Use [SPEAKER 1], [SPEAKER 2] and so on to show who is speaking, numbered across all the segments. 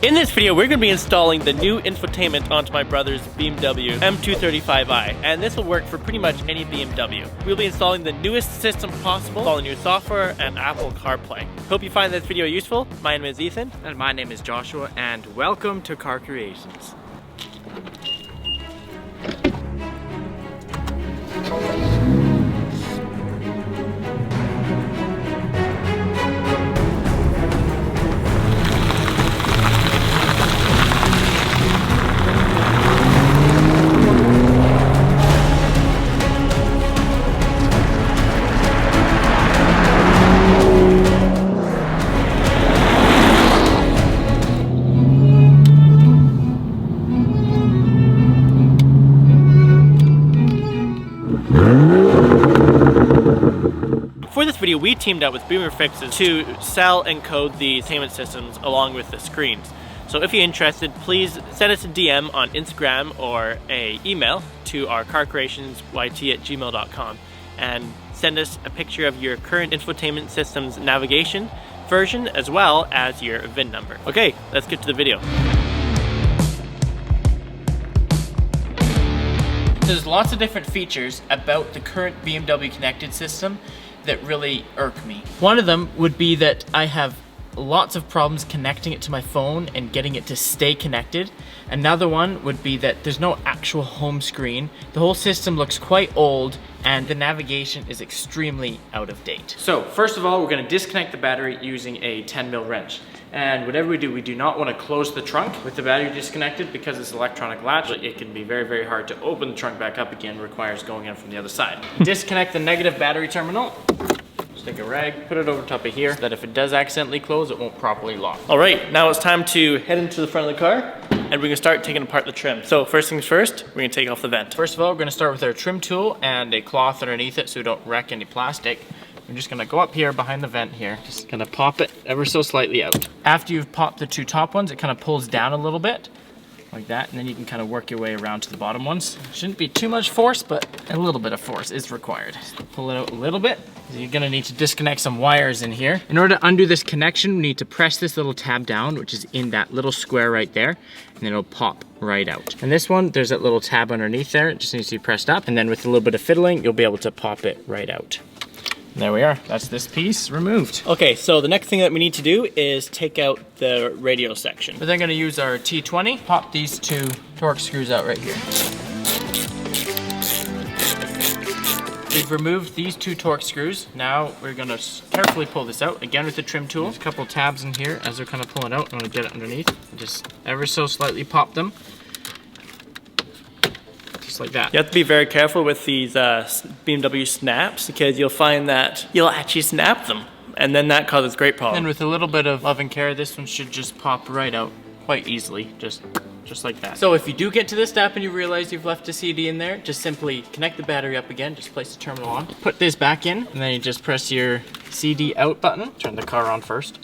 [SPEAKER 1] In this video, we're going to be installing the new infotainment onto my brother's BMW M235i, and this will work for pretty much any BMW. We'll be installing the newest system possible, installing new software and Apple CarPlay. Hope you find this video useful. My name is Ethan.
[SPEAKER 2] And my name is Joshua, and welcome to Car Creations.
[SPEAKER 1] For this video, we teamed up with BimmerFixes to sell and code these payment systems along with the screens. So if you're interested, please send us a DM on Instagram or an email to our carcreationsyt@gmail.com and send us a picture of your current infotainment system's navigation version as well as your VIN number. Okay, let's get to the video. There's lots of different features about the current BMW connected system that really irk me. One of them would be that I have lots of problems connecting it to my phone and getting it to stay connected. Another one would be that there's no actual home screen. The whole system looks quite old and the navigation is extremely out of date. So first of all, we're gonna disconnect the battery using a 10mm wrench. And whatever we do not want to close the trunk with the battery disconnected because it's an electronic latch. It can be very, very hard to open the trunk back up again, requires going in from the other side. Disconnect the negative battery terminal. Just take a rag, put it over top of here, so that if it does accidentally close, it won't properly lock. All right, now it's time to head into the front of the car and we're gonna start taking apart the trim. So first things first, we're gonna take off the vent. First of all, we're gonna start with our trim tool and a cloth underneath it so we don't wreck any plastic. I'm just gonna go up here behind the vent here, just gonna pop it ever so slightly out. After you've popped the two top ones, it kind of pulls down a little bit, like that, and then you can kind of work your way around to the bottom ones. Shouldn't be too much force, but a little bit of force is required. Just pull it out a little bit. You're gonna need to disconnect some wires in here. In order to undo this connection, we need to press this little tab down, which is in that little square right there, and then it'll pop right out. And this one, there's that little tab underneath there. It just needs to be pressed up, and then with a little bit of fiddling, you'll be able to pop it right out. There we are, that's this piece removed. Okay, so the next thing that we need to do is take out the radio section. We're then gonna use our T20, pop these two Torx screws out right here. We've removed these two Torx screws. Now we're gonna carefully pull this out, again with the trim tool. There's a couple tabs in here as they're kind of pulling out. I'm gonna get it underneath, just ever so slightly pop them. Like that. You have to be very careful with these BMW snaps because you'll find that you'll actually snap them and then that causes great problems. And with a little bit of love and care, this one should just pop right out quite easily, just like that. So if you do get to this step and you realize you've left a CD in there, just simply connect the battery up again, just place the terminal on, put this back in, and then you just press your CD out button. Turn the car on first.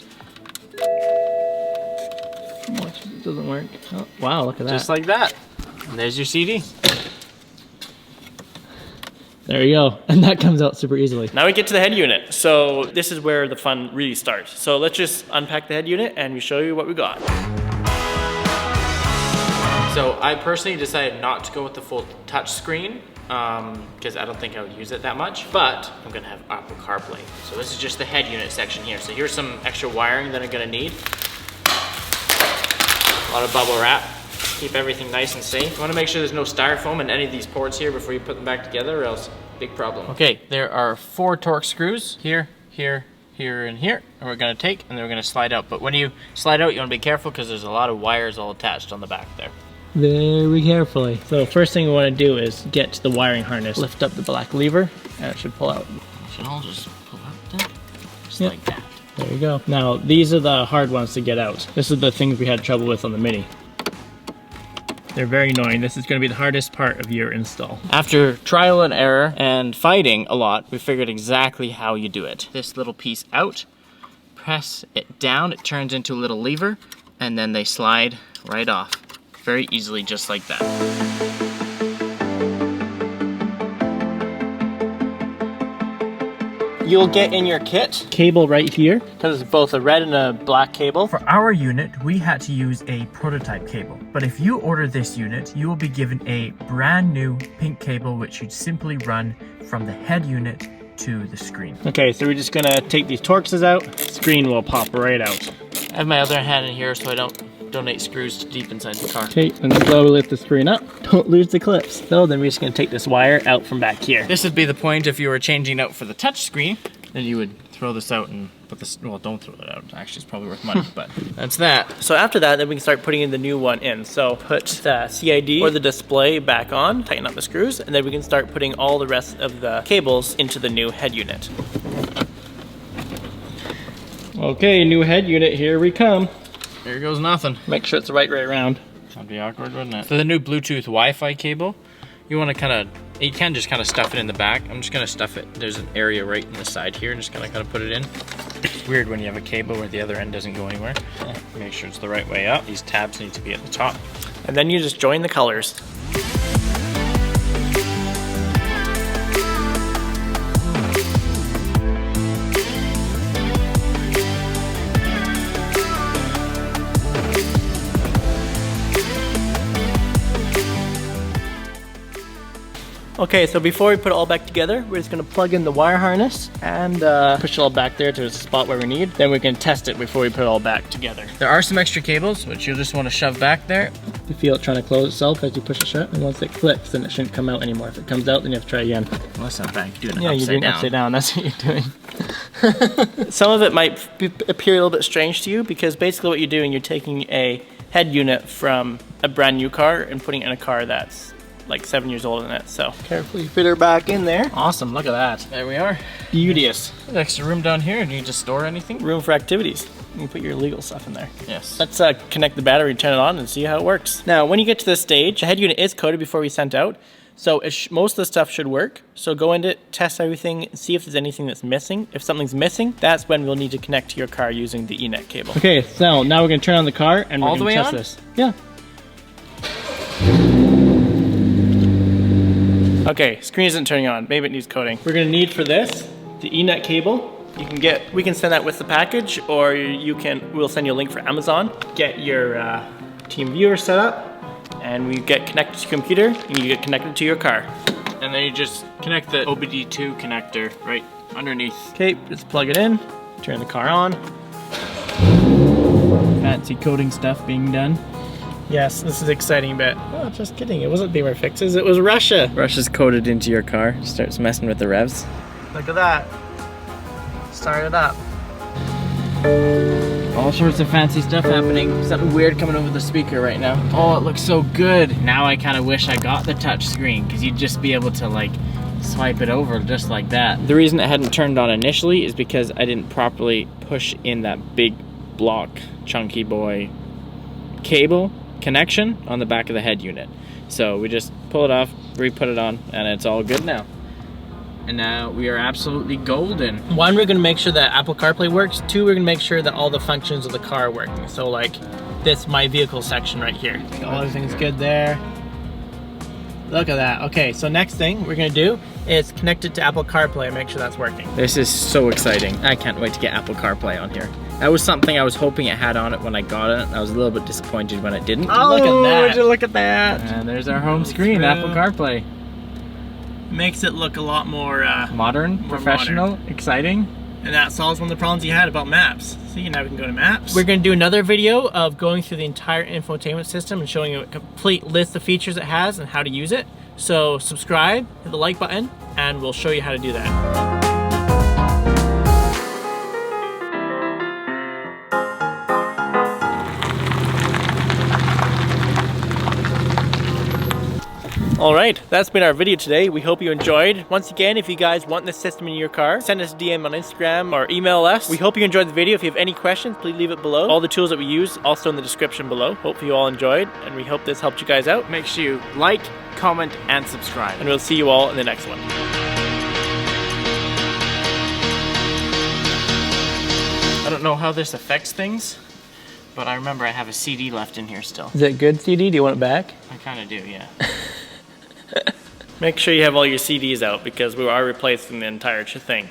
[SPEAKER 1] Watch, it doesn't work. Oh, wow, look at that. Just like that. And there's your CD. There you go, and that comes out super easily. Now we get to the head unit. So this is where the fun really starts. So let's just unpack the head unit and we show you what we got. So I personally decided not to go with the full touch screen because I don't think I would use it that much, but I'm gonna have Apple CarPlay. So this is just the head unit section here. So here's some extra wiring that I'm gonna need. A lot of bubble wrap. Keep everything nice and safe. You want to make sure there's no styrofoam in any of these ports here before you put them back together, or else big problem. Okay, there are 4 Torx screws here, here, here, and here, and we're going to take and then we're going to slide out. But when you slide out, you want to be careful because there's a lot of wires all attached on the back there. Very carefully. So first thing we want to do is get to the wiring harness. Lift up the black lever and it should pull out. It should all just pull out then, just like that. There you go. Now these are the hard ones to get out. This is the things we had trouble with on the Mini. They're very annoying. This is going to be the hardest part of your install. After trial and error and fighting a lot, we figured exactly how you do it. This little piece out, press it down, it turns into a little lever, and then they slide right off. Very easily, just like that. you'll get in your kit cable right here, because it's both a red and a black cable. For our unit, we had to use a prototype cable, but if you order this unit, you will be given a brand new pink cable, which you'd simply run from the head unit to the screen. Okay, so we're just gonna take these Torxes out. Screen will pop right out. I have my other hand in here so I don't donate screws deep inside the car. Okay, and slowly lift the screen up. Don't lose the clips. So then we're just gonna take this wire out from back here. This would be the point if you were changing out for the touch screen, then you would throw this out and put this, well, don't throw it out. Actually, it's probably worth money, but that's that. So after that, then we can start putting in the new one in. So put the CID or the display back on, tighten up the screws, and then we can start putting all the rest of the cables into the new head unit. Okay, new head unit, here we come. Here goes nothing. Make sure it's the right way around. That'd be awkward, wouldn't it? For the new Bluetooth Wi-Fi cable, you want to kind of, you can just kind of stuff it in the back. I'm just going to stuff it. There's an area right in the side here, and just kind of put it in. It's weird when you have a cable where the other end doesn't go anywhere. Make sure it's the right way up. These tabs need to be at the top. And then you just join the colors. Okay, so before we put it all back together, we're just gonna plug in the wire harness and push it all back there to the spot where we need. Then we can test it before we put it all back together. There are some extra cables, which you'll just wanna shove back there. You feel it trying to close itself as you push it shut, and once it clicks, then it shouldn't come out anymore. If it comes out, then you have to try again. Well, that's not bad, you're doing it upside down. Upside down, that's what you're doing. Some of it might appear a little bit strange to you, because basically what you're doing, you're taking a head unit from a brand new car and putting it in a car that's like 7 years old in it, so. Carefully fit her back in there. Awesome, look at that. There we are. Beauteous. Extra room down here. Do you just store anything? Room for activities. You can put your illegal stuff in there. Yes. Let's connect the battery, turn it on, and see how it works. Now, when you get to this stage, the head unit is coded before we sent out, so most of the stuff should work. So go into it, test everything, see if there's anything that's missing. If something's missing, that's when we'll need to connect to your car using the ENET cable. Okay, so now we're gonna turn on the car and we're gonna test this. Yeah. Okay, screen isn't turning on. Maybe it needs coding. We're gonna need for this the ENET cable. We can send that with the package, or we'll send you a link for Amazon. Get your team viewer set up, and we get connected to your computer, and you get connected to your car. And then you just connect the OBD2 connector right underneath. Okay, just plug it in, turn the car on. Fancy coding stuff being done. Yes, this is exciting bit. Oh, just kidding. It wasn't BimmerFixes, it was Russia. Russia's coded into your car. Starts messing with the revs. Look at that. Start it up. All sorts of fancy stuff happening. Something weird coming over the speaker right now. Oh, it looks so good. Now I kind of wish I got the touch screen, because you'd just be able to like swipe it over just like that. The reason it hadn't turned on initially is because I didn't properly push in that big block, chunky boy cable connection on the back of the head unit. So we just pull it off, re-put it on, and it's all good now. And now we are absolutely golden. One, we're gonna make sure that Apple CarPlay works. Two, we're gonna make sure that all the functions of the car are working. So like this My Vehicle section right here. Everything's good there. Look at that. Okay, so next thing we're gonna do is connect it to Apple CarPlay and make sure that's working. This is so exciting. I can't wait to get Apple CarPlay on here. That was something I was hoping it had on it when I got it. I was a little bit disappointed when it didn't. Oh, look at that. Would you look at that? And there's our home screen, Apple CarPlay. Makes it look a lot more modern, professional, exciting. And that solves one of the problems you had about maps. See, now we can go to maps. We're gonna do another video of going through the entire infotainment system and showing you a complete list of features it has and how to use it. So subscribe, hit the like button, and we'll show you how to do that. Alright, that's been our video today. We hope you enjoyed. Once again, if you guys want this system in your car, send us a DM on Instagram or email us. We hope you enjoyed the video. If you have any questions, please leave it below. All the tools that we use also in the description below. Hopefully you all enjoyed, and we hope this helped you guys out. Make sure you like, comment, and subscribe. And we'll see you all in the next one. I don't know how this affects things, but I remember I have a CD left in here still. Is it good CD? Do you want it back? I kind of do, yeah. Make sure you have all your CDs out, because we are replacing the entire thing.